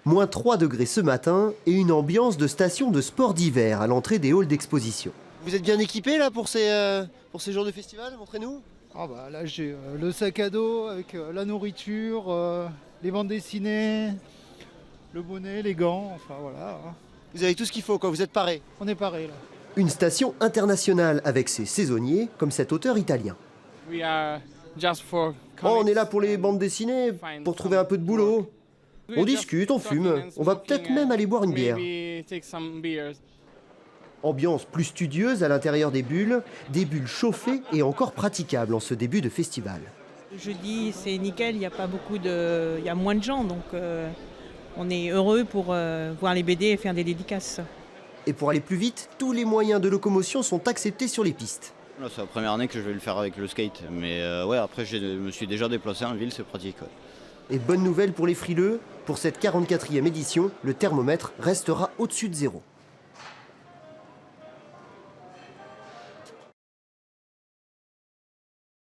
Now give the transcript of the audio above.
Moins 3 degrés ce matin et une ambiance de station de sport d'hiver à l'entrée des halls d'exposition. Vous êtes bien équipés là pour ces jours de festival? Montrez-nous. Ah bah là j'ai le sac à dos avec la nourriture, les bandes dessinées, le bonnet, les gants, enfin voilà. Vous avez tout ce qu'il faut, quoi. Vous êtes parés. On est paré là. Une station internationale avec ses saisonniers, comme cet auteur italien. Oh, on est là pour les bandes dessinées, pour trouver un peu de boulot. On discute, on fume, on va peut-être même aller boire une bière. Ambiance plus studieuse à l'intérieur des bulles chauffées et encore praticables en ce début de festival. Jeudi, c'est nickel, il y a moins de gens, donc on est heureux pour voir les BD et faire des dédicaces. Et pour aller plus vite, tous les moyens de locomotion sont acceptés sur les pistes. Là, c'est la première année que je vais le faire avec le skate, mais ouais, après je me suis déjà déplacé en ville, c'est pratique. Ouais. Et bonne nouvelle pour les frileux, pour cette 44e édition, le thermomètre restera au-dessus de 0.